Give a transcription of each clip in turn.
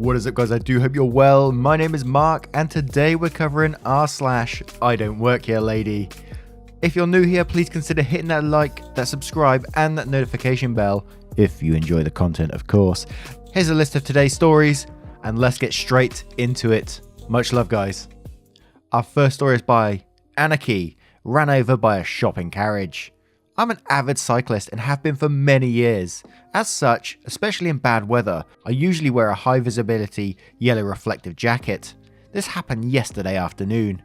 What is up, guys? I do hope you're well. My name is Mark, and today we're covering r/IDONTWorkHereLady. If you're new here, please consider hitting that like, that subscribe, and that notification bell, if you enjoy the content, of course. Here's a list of today's stories, and let's get straight into it. Much love, guys. Our first story is by Anarchy, ran over by a shopping carriage. I'm an avid cyclist and have been for many years. As such, especially in bad weather, I usually wear a high visibility yellow reflective jacket. This happened yesterday afternoon.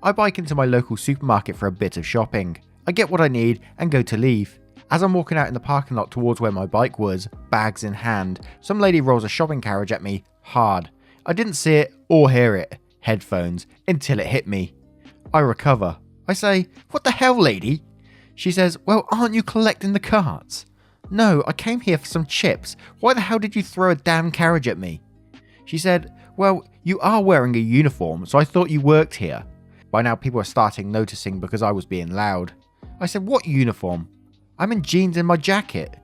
I bike into my local supermarket for a bit of shopping. I get what I need and go to leave. As I'm walking out in the parking lot towards where my bike was, bags in hand, some lady rolls a shopping carriage at me hard. I didn't see it or hear it, headphones, until it hit me. I recover. I say, "What the hell, lady?" She says, "Well, aren't you collecting the carts?" "No, I came here for some chips. Why the hell did you throw a damn carriage at me?" She said, "Well, you are wearing a uniform, so I thought you worked here." By now people are starting noticing because I was being loud. I said, "What uniform?" "I'm in jeans and my jacket."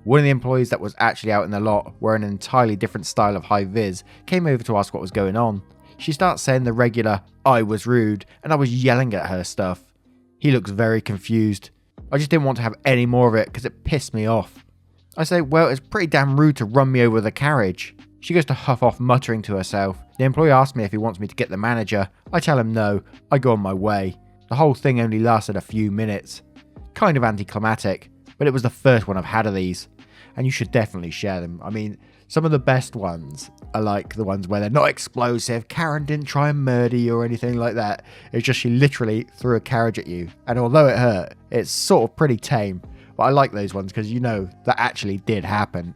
One of the employees that was actually out in the lot, wearing an entirely different style of high vis, came over to ask what was going on. She starts saying the regular, "I was rude," and I was yelling at her stuff. He looks very confused. I just didn't want to have any more of it because it pissed me off. I say, "Well, it's pretty damn rude to run me over with a carriage." She goes to huff off, muttering to herself. The employee asks me if he wants me to get the manager. I tell him no. I go on my way. The whole thing only lasted a few minutes. Kind of anticlimactic, but it was the first one I've had of these. And you should definitely share them. I mean, some of the best ones are like the ones where they're not explosive. Karen didn't try and murder you or anything like that. It's just she literally threw a carriage at you. And although it hurt, it's sort of pretty tame. But I like those ones because you know that actually did happen.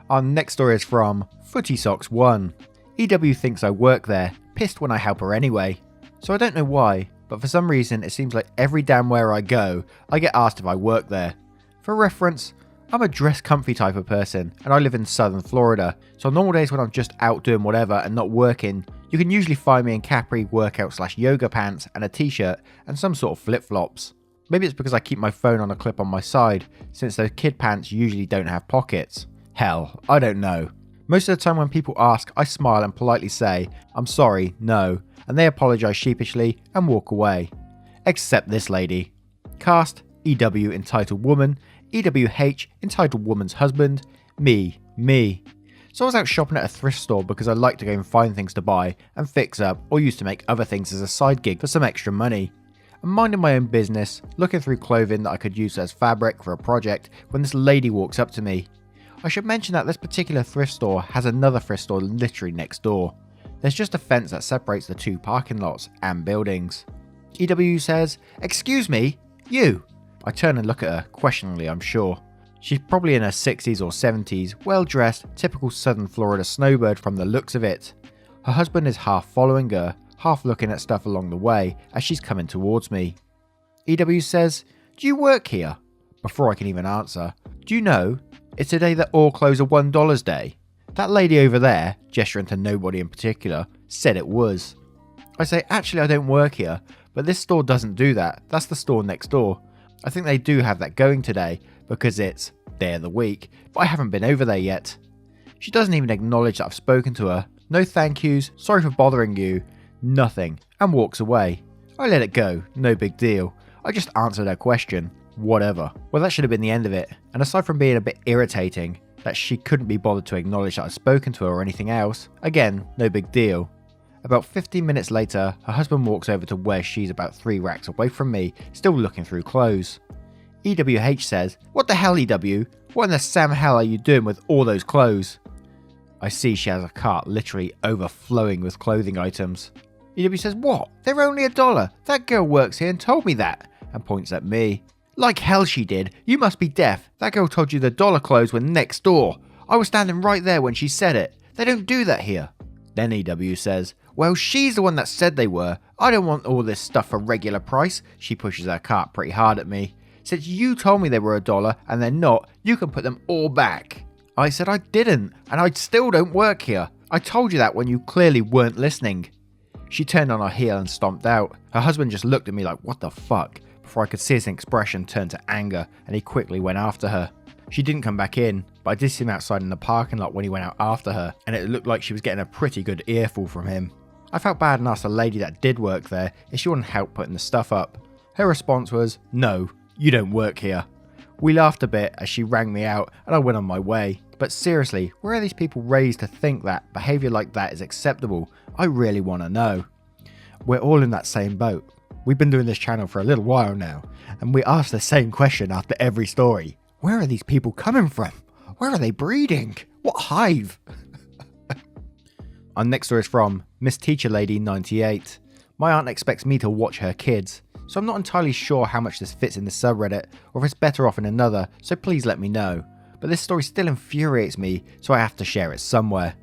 Our next story is from Footy Socks 1. EW thinks I work there, pissed when I help her anyway. So I don't know why, but for some reason it seems like every damn where I go, I get asked if I work there. For reference, I'm a dress comfy type of person, and I live in southern Florida, so on normal days when I'm just out doing whatever and not working, you can usually find me in capri workout/yoga pants and a t-shirt and some sort of flip-flops. Maybe it's because I keep my phone on a clip on my side, since those kid pants usually don't have pockets. Hell, I don't know. Most of the time when people ask, I smile and politely say, "I'm sorry, no," and they apologise sheepishly and walk away. Except this lady. Cast, EW entitled woman, EWH entitled woman's husband, me. So I was out shopping at a thrift store because I like to go and find things to buy and fix up or use to make other things as a side gig for some extra money. I'm minding my own business, looking through clothing that I could use as fabric for a project when this lady walks up to me. I should mention that this particular thrift store has another thrift store literally next door. There's just a fence that separates the two parking lots and buildings. EW says, "Excuse me, you." I turn and look at her, questioningly I'm sure. She's probably in her 60s or 70s, well dressed, typical southern Florida snowbird from the looks of it. Her husband is half following her, half looking at stuff along the way as she's coming towards me. EW says, "Do you work here?" Before I can even answer, "Do you know, it's a day that all close are $1 day." That lady over there, gesturing to nobody in particular, said it was. I say, "Actually I don't work here, but this store doesn't do that, that's the store next door. I think they do have that going today because it's day of the week, but I haven't been over there yet." She doesn't even acknowledge that I've spoken to her. No thank yous, sorry for bothering you, nothing, and walks away. I let it go, no big deal. I just answered her question, whatever. Well, that should have been the end of it, and aside from being a bit irritating that she couldn't be bothered to acknowledge that I'd spoken to her or anything else, again, no big deal. About 15 minutes later, her husband walks over to where she's about 3 racks away from me, still looking through clothes. EWH says, "What the hell, EW? What in the Sam hell are you doing with all those clothes?" I see she has a cart literally overflowing with clothing items. EW says, "What? They're only $1. That girl works here and told me that," and points at me. "Like hell she did. You must be deaf. That girl told you the dollar clothes were next door. I was standing right there when she said it. They don't do that here." Then EW says, "Well, she's the one that said they were. I don't want all this stuff for regular price." She pushes her cart pretty hard at me. "Since you told me they were $1 and they're not, you can put them all back." I said I didn't, and I still don't work here. I told you that when you clearly weren't listening. She turned on her heel and stomped out. Her husband just looked at me like, what the fuck, before I could see his expression turn to anger, and he quickly went after her. She didn't come back in, but I did see him outside in the parking lot when he went out after her, and it looked like she was getting a pretty good earful from him. I felt bad and asked the lady that did work there if she wanted help putting the stuff up. Her response was, "No, you don't work here." We laughed a bit as she rang me out and I went on my way. But seriously, where are these people raised to think that behaviour like that is acceptable? I really want to know. We're all in that same boat. We've been doing this channel for a little while now, and we ask the same question after every story. Where are these people coming from? Where are they breeding? What hive? Our next story is from Miss Teacher Lady 98. My aunt expects me to watch her kids, so I'm not entirely sure how much this fits in the subreddit or if it's better off in another, so please let me know. But this story still infuriates me, so I have to share it somewhere.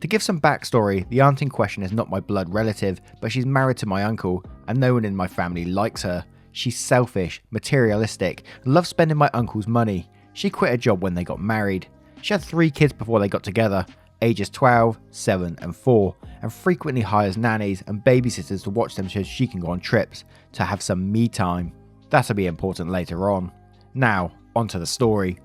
To give some backstory, the aunt in question is not my blood relative, but she's married to my uncle, and no one in my family likes her. She's selfish, materialistic, and loves spending my uncle's money. She quit her job when they got married. She had 3 kids before they got together, ages 12, 7 and 4, and frequently hires nannies and babysitters to watch them so she can go on trips, to have some me time. That'll be important later on. Now, onto the story.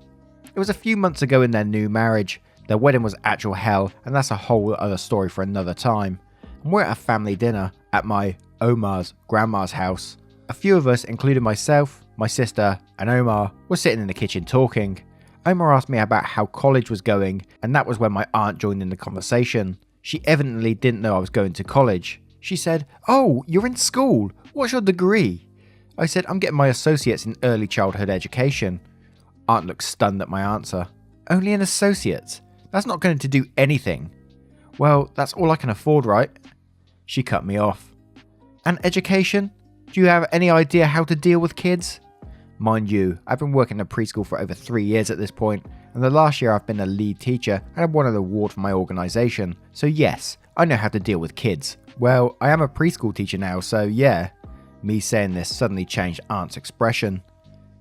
It was a few months ago in their new marriage. Their wedding was actual hell, and that's a whole other story for another time. And we're at a family dinner at my Omar's grandma's house. A few of us, including myself, my sister, and Omar, were sitting in the kitchen talking. Omar asked me about how college was going, and that was when my aunt joined in the conversation. She evidently didn't know I was going to college. She said, "Oh, you're in school. What's your degree?" I said, "I'm getting my associates in early childhood education." Aunt looked stunned at my answer. "Only an associate? That's not going to do anything." "Well, that's all I can afford, right?" She cut me off. "And education? Do you have any idea how to deal with kids?" Mind you, I've been working in a preschool for over 3 years at this point, and the last year I've been a lead teacher and I've won an award for my organisation, so yes, I know how to deal with kids. Well, I am a preschool teacher now, so yeah. Me saying this suddenly changed Aunt's expression.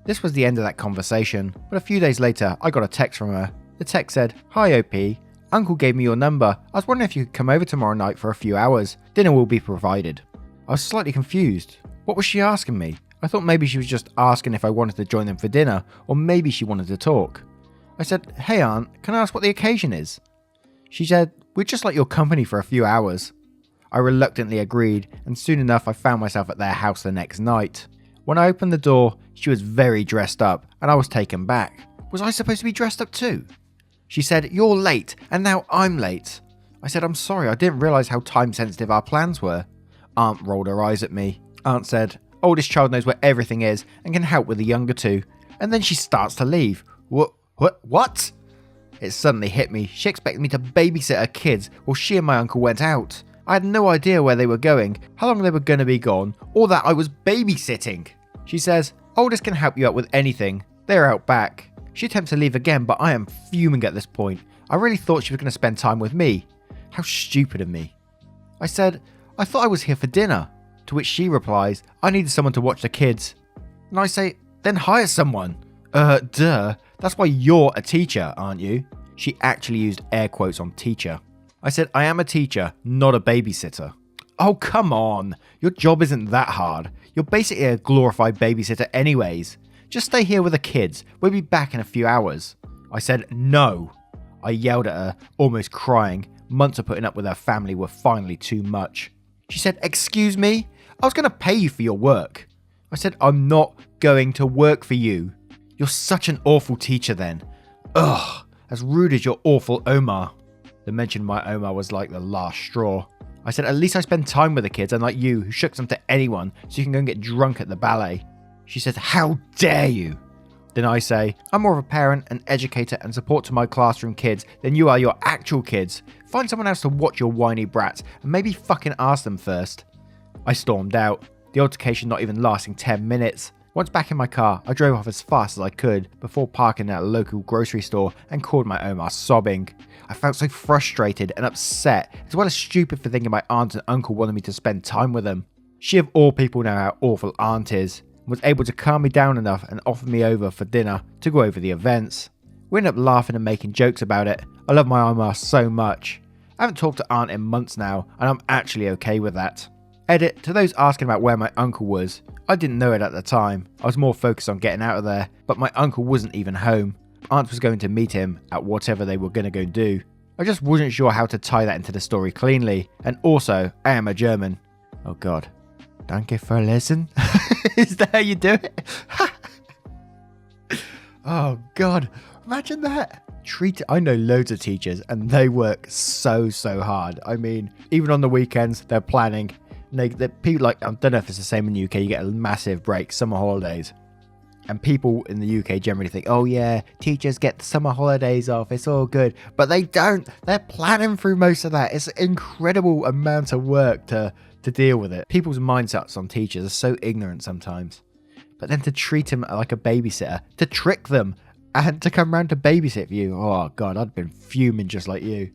This was the end of that conversation, but a few days later I got a text from her. The text said, "Hi OP, Uncle gave me your number. I was wondering if you could come over tomorrow night for a few hours. Dinner will be provided." I was slightly confused. What was she asking me? I thought maybe she was just asking if I wanted to join them for dinner, or maybe she wanted to talk. I said, "Hey Aunt, can I ask what the occasion is?" She said, "We'd just like your company for a few hours." I reluctantly agreed, and soon enough I found myself at their house the next night. When I opened the door, she was very dressed up, and I was taken back. Was I supposed to be dressed up too? She said, "You're late, and now I'm late." I said, "I'm sorry, I didn't realise how time sensitive our plans were." Aunt rolled her eyes at me. Aunt said, "Oldest child knows where everything is and can help with the younger two." And then she starts to leave. What? It suddenly hit me. She expected me to babysit her kids while she and my uncle went out. I had no idea where they were going, how long they were going to be gone, or that I was babysitting. She says, "Oldest can help you out with anything. They're out back." She attempts to leave again, but I am fuming at this point. I really thought she was going to spend time with me. How stupid of me. I said, "I thought I was here for dinner." To which she replies, "I needed someone to watch the kids." And I say, "Then hire someone." Duh. That's why you're a teacher, aren't you?" She actually used air quotes on teacher. I said, "I am a teacher, not a babysitter." "Oh, come on. Your job isn't that hard. You're basically a glorified babysitter anyways. Just stay here with the kids. We'll be back in a few hours." I said, "No." I yelled at her, almost crying. Months of putting up with her family were finally too much. She said, "Excuse me? I was going to pay you for your work." I said, "I'm not going to work for you." "You're such an awful teacher then." "Ugh, as rude as your awful Omar." The mention of my Omar was like the last straw. I said, "At least I spend time with the kids, unlike you, who shooks them to anyone so you can go and get drunk at the ballet." She said, "How dare you?" Then I say, "I'm more of a parent, an educator and support to my classroom kids than you are your actual kids. Find someone else to watch your whiny brats and maybe fucking ask them first." I stormed out, the altercation not even lasting 10 minutes. Once back in my car, I drove off as fast as I could before parking at a local grocery store and called my Omar sobbing. I felt so frustrated and upset, as well as stupid for thinking my aunt and uncle wanted me to spend time with them. She of all people know how awful aunt is, and was able to calm me down enough and offer me over for dinner to go over the events. We ended up laughing and making jokes about it. I love my Omar so much. I haven't talked to aunt in months now, and I'm actually okay with that. Edit, to those asking about where my uncle was, I didn't know it at the time. I was more focused on getting out of there, but my uncle wasn't even home. aunt was going to meet him at whatever they were going to go do. I just wasn't sure how to tie that into the story cleanly, and also, I am a German. Oh god. Danke für lesen? Is that how you do it? Oh god, imagine that. I know loads of teachers and they work so hard. I mean, even on the weekends, they're planning. People like, I don't know if it's the same in the UK, you get a massive break, summer holidays. And people in the UK generally think, oh yeah, teachers get the summer holidays off, it's all good. But they don't. They're planning through most of that. It's an incredible amount of work to deal with it. People's mindsets on teachers are so ignorant sometimes. But then to treat them like a babysitter, to trick them, and to come round to babysit for you, oh god, I'd been fuming just like you.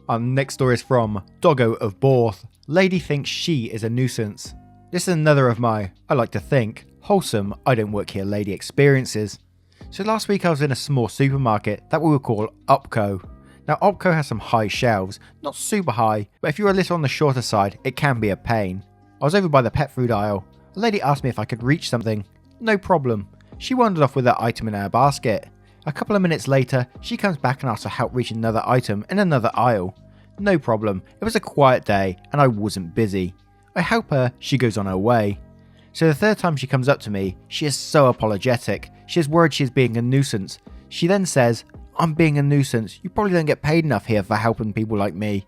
Our next story is from Doggo of Borth. Lady thinks she is a nuisance. This is another of my, I like to think, wholesome I don't work here lady experiences. So last week I was in a small supermarket that we would call Opco. Now Opco has some high shelves, not super high, but if you're a little on the shorter side, it can be a pain. I was over by the pet food aisle. A lady asked me if I could reach something. No problem. She wandered off with that item in her basket. A couple of minutes later, she comes back and asks for help reaching another item in another aisle. No problem. It was a quiet day and I wasn't busy. I help her, she goes on her way. So the third time she comes up to me, she is so apologetic. She is worried she is being a nuisance. She then says, I'm being a nuisance. You probably don't get paid enough here for helping people like me.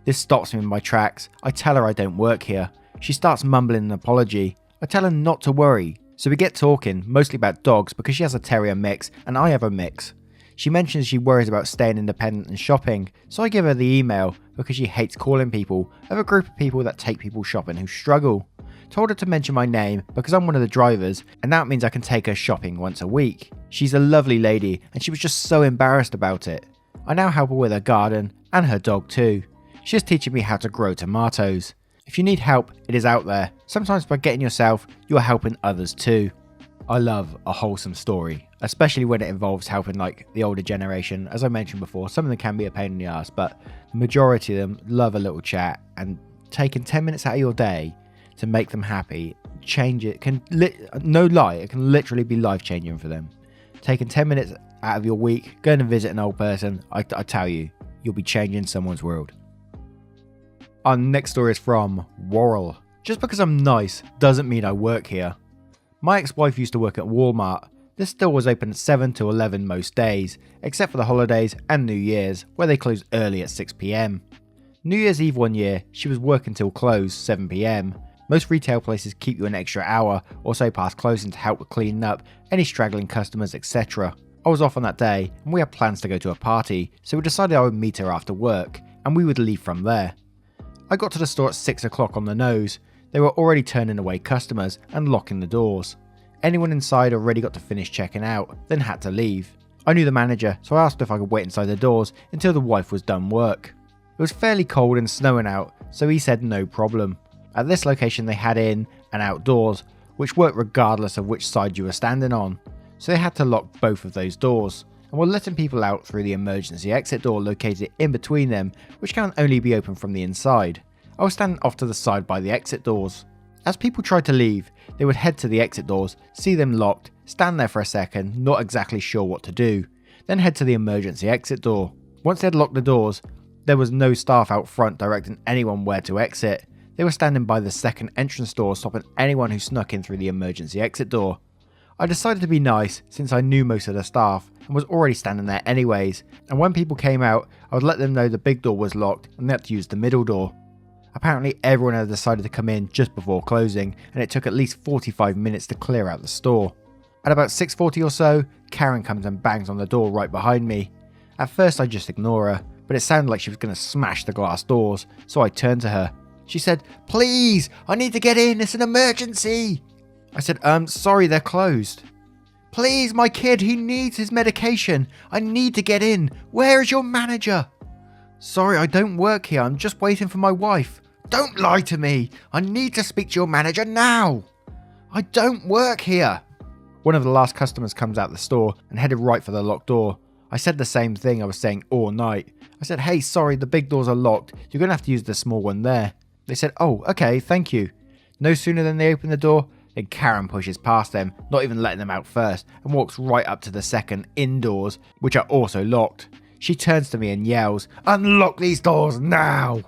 This stops me in my tracks. I tell her I don't work here. She starts mumbling an apology. I tell her not to worry. So we get talking, mostly about dogs because she has a terrier mix and I have a mix. She mentions she worries about staying independent and shopping, so I give her the email because she hates calling people of a group of people that take people shopping who struggle. Told her to mention my name because I'm one of the drivers and that means I can take her shopping once a week. She's a lovely lady and she was just so embarrassed about it. I now help her with her garden and her dog too. She's teaching me how to grow tomatoes. If you need help, it is out there. Sometimes by getting yourself, you are helping others too. I love a wholesome story, especially when it involves helping like the older generation. As I mentioned before, some of them can be a pain in the ass, but the majority of them love a little chat, and taking 10 minutes out of your day to make them happy, change it, no lie, it can literally be life changing for them. Taking 10 minutes out of your week, going to visit an old person, I tell you, you'll be changing someone's world. Our next story is from Worrell. Just because I'm nice doesn't mean I work here. My ex-wife used to work at Walmart. This store was open at 7 to 11 most days, except for the holidays and New Year's, where they closed early at 6 PM. New Year's Eve one year, she was working till close, 7 PM. Most retail places keep you an extra hour or so past closing to help with cleaning up any straggling customers, etc. I was off on that day, and we had plans to go to a party, so we decided I would meet her after work, and we would leave from there. I got to the store at 6 o'clock on the nose. They were already turning away customers and locking the doors. Anyone inside already got to finish checking out, then had to leave. I knew the manager, so I asked if I could wait inside the doors until the wife was done work. It was fairly cold and snowing out, so he said no problem. At this location they had in and outdoors, which worked regardless of which side you were standing on. So they had to lock both of those doors, and were letting people out through the emergency exit door located in between them, which can only be opened from the inside. I was standing off to the side by the exit doors. As people tried to leave, they would head to the exit doors, see them locked, stand there for a second, not exactly sure what to do, then head to the emergency exit door. Once they had locked the doors, there was no staff out front directing anyone where to exit. They were standing by the second entrance door, stopping anyone who snuck in through the emergency exit door. I decided to be nice since I knew most of the staff and was already standing there anyways, and when people came out, I would let them know the big door was locked and they had to use the middle door. Apparently everyone had decided to come in just before closing, and it took at least 45 minutes to clear out the store. At about 6:40 or so, Karen comes and bangs on the door right behind me. At first I just ignore her, but it sounded like she was going to smash the glass doors, so I turned to her. She said, "Please, I need to get in, it's an emergency." I said, sorry, they're closed." "Please, my kid, he needs his medication. I need to get in. Where is your manager?" "Sorry, I don't work here. I'm just waiting for my wife." "Don't lie to me. I need to speak to your manager now." "I don't work here." One of the last customers comes out the store and headed right for the locked door. I said the same thing I was saying all night. I said, "Hey, sorry, the big doors are locked. You're going to have to use the small one there." They said, "Oh, okay, thank you." No sooner than they opened the door, Then Karen pushes past them, not even letting them out first, and walks right up to the second indoors, which are also locked. She turns to me and yells, "Unlock these doors now!"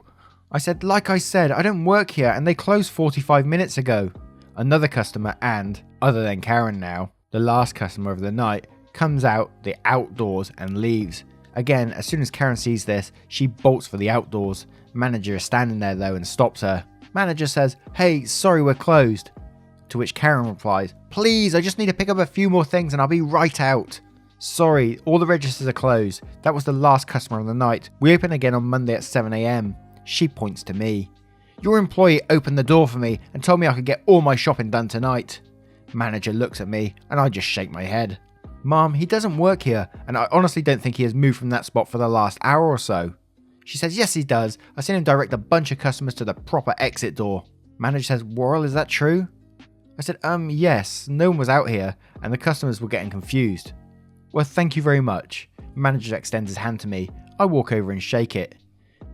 I said, "Like I said, I don't work here and they closed 45 minutes ago." Another customer and, other than Karen now, the last customer of the night, comes out the outdoors and leaves. Again, as soon as Karen sees this, she bolts for the outdoors. Manager is standing there though and stops her. Manager says, "Hey, sorry, we're closed." To which Karen replies, "Please, I just need to pick up a few more things and I'll be right out." "Sorry, all the registers are closed. That was the last customer of the night. We open again on Monday at 7 AM. She points to me. "Your employee opened the door for me and told me I could get all my shopping done tonight." Manager looks at me and I just shake my head. "Mom, he doesn't work here and I honestly don't think he has moved from that spot for the last hour or so." She says, "Yes, he does. I've seen him direct a bunch of customers to the proper exit door." Manager says, "Worrell, is that true?" I said, yes, no one was out here and the customers were getting confused." "Well, thank you very much." Manager extends his hand to me. I walk over and shake it.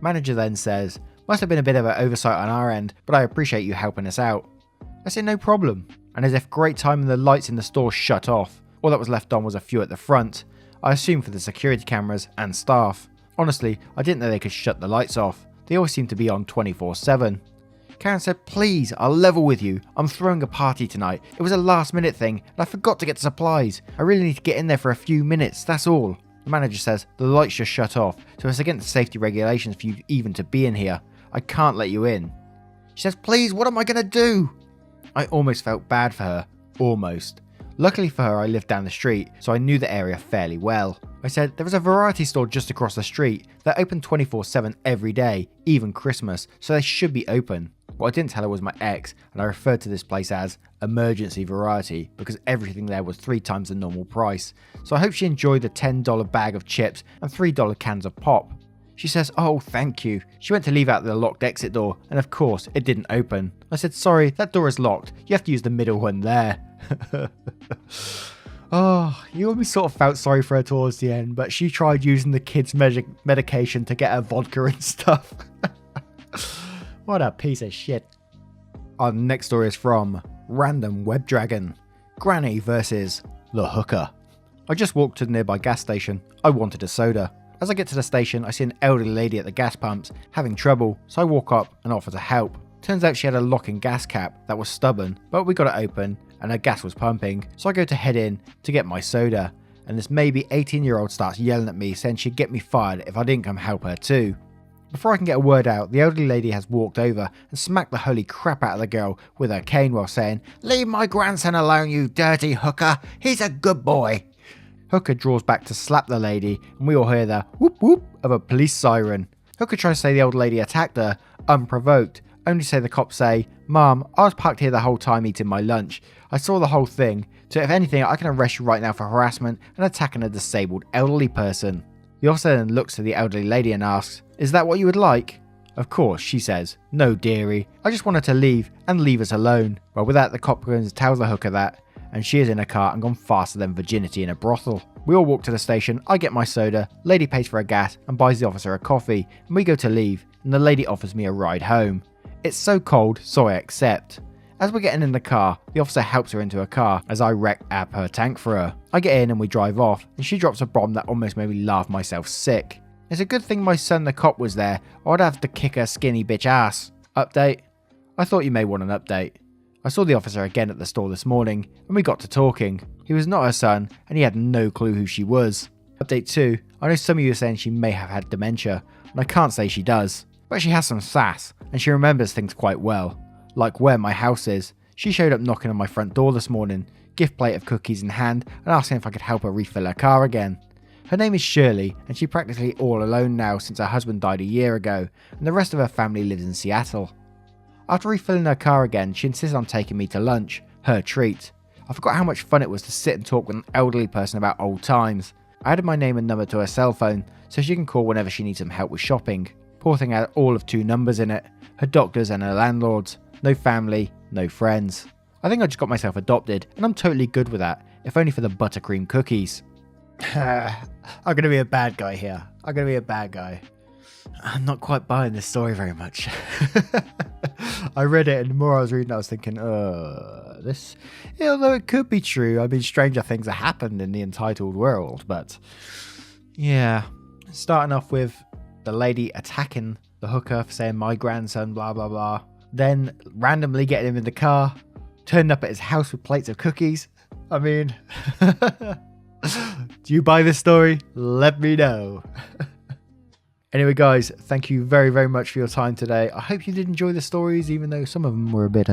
Manager then says, "Must have been a bit of an oversight on our end, but I appreciate you helping us out." I said, "No problem." And as if great timing, the lights in the store shut off. All that was left on was a few at the front. I assume for the security cameras and staff. Honestly, I didn't know they could shut the lights off. They always seem to be on 24/7. Karen said, "Please, I'll level with you. I'm throwing a party tonight. It was a last minute thing and I forgot to get supplies. I really need to get in there for a few minutes, that's all." The manager says, "The lights just shut off, so it's against the safety regulations for you even to be in here. I can't let you in." She says, "Please, what am I going to do?" I almost felt bad for her. Almost. Luckily for her, I lived down the street, so I knew the area fairly well. I said, "There was a variety store just across the street. They're open 24/7 every day, even Christmas, so they should be open." What I didn't tell her was my ex, and I referred to this place as emergency variety because everything there was 3 times the normal price. So I hope she enjoyed the $10 bag of chips and $3 cans of pop. She says, "Oh, thank you." She went to leave out the locked exit door, and of course, it didn't open. I said, "Sorry, that door is locked. You have to use the middle one there." Oh, you almost sort of felt sorry for her towards the end, but she tried using the kids' medication to get her vodka and stuff. What a piece of shit. Our next story is from Random Web Dragon. Granny versus the hooker. I just walked to the nearby gas station. I wanted a soda. As I get to the station, I see an elderly lady at the gas pumps having trouble, so I walk up and offer to help. Turns out she had a locking gas cap that was stubborn, but we got it open and her gas was pumping, so I go to head in to get my soda, and this maybe 18-year-old starts yelling at me saying she'd get me fired if I didn't come help her too. Before I can get a word out, the elderly lady has walked over and smacked the holy crap out of the girl with her cane while saying, "Leave my grandson alone, you dirty hooker. He's a good boy." Hooker draws back to slap the lady, and we all hear the whoop whoop of a police siren. Hooker tries to say the old lady attacked her, unprovoked, only to say the cops say, "Mom, I was parked here the whole time eating my lunch. I saw the whole thing, so if anything, I can arrest you right now for harassment and attacking a disabled elderly person." The officer then looks to the elderly lady and asks, "Is that what you would like?" Of course, she says, "No, dearie. I just want her to leave and leave us alone." Well, with that, the cop goes and tells the hooker that, and she is in a car and gone faster than virginity in a brothel. We all walk to the station, I get my soda, lady pays for her gas and buys the officer a coffee, and we go to leave, and the lady offers me a ride home. It's so cold, so I accept. As we're getting in the car, the officer helps her into a car as I wreck up her tank for her. I get in and we drive off, and she drops a bomb that almost made me laugh myself sick. It's a good thing my son the cop was there, or I'd have to kick her skinny bitch ass. Update? I thought you may want an update. I saw the officer again at the store this morning, and we got to talking. He was not her son, and he had no clue who she was. Update 2, I know some of you are saying she may have had dementia, and I can't say she does. But she has some sass, and she remembers things quite well. Like where my house is. She showed up knocking on my front door this morning, gift plate of cookies in hand, and asking if I could help her refill her car again. Her name is Shirley, and she's practically all alone now since her husband died a year ago, and the rest of her family lives in Seattle. After refilling her car again, she insisted on taking me to lunch, her treat. I forgot how much fun it was to sit and talk with an elderly person about old times. I added my name and number to her cell phone, so she can call whenever she needs some help with shopping. Poor thing had all of 2 numbers in it, her doctors and her landlords. No family, no friends. I think I just got myself adopted, and I'm totally good with that, if only for the buttercream cookies. I'm gonna be a bad guy here. I'm gonna be a bad guy. I'm not quite buying this story very much. I read it, and the more I was reading, I was thinking, this, although it could be true. I mean, stranger things have happened in the entitled world, but yeah. Starting off with the lady attacking the hooker for saying my grandson, blah, blah, blah. Then randomly getting him in the car, turning up at his house with plates of cookies. I mean, do you buy this story? Let me know. Anyway, guys, thank you very, very much for your time today. I hope you did enjoy the stories, even though some of them were a bit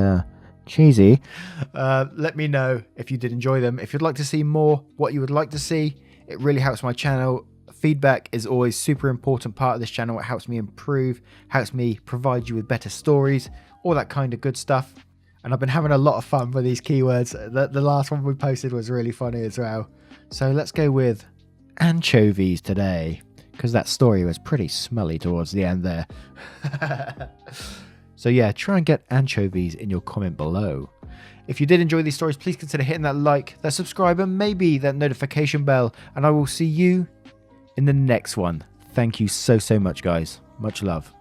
cheesy. Let me know if you did enjoy them. If you'd like to see more, what you would like to see, it really helps my channel. Feedback is always super important part of this channel. It helps me improve, helps me provide you with better stories, all that kind of good stuff. And I've been having a lot of fun with these keywords. The last one we posted was really funny as well. So let's go with anchovies today, because that story was pretty smelly towards the end there. So yeah, try and get anchovies in your comment below. If you did enjoy these stories, please consider hitting that like, that subscribe, and maybe that notification bell. And I will see you in the next one. Thank you so much, guys. Much love.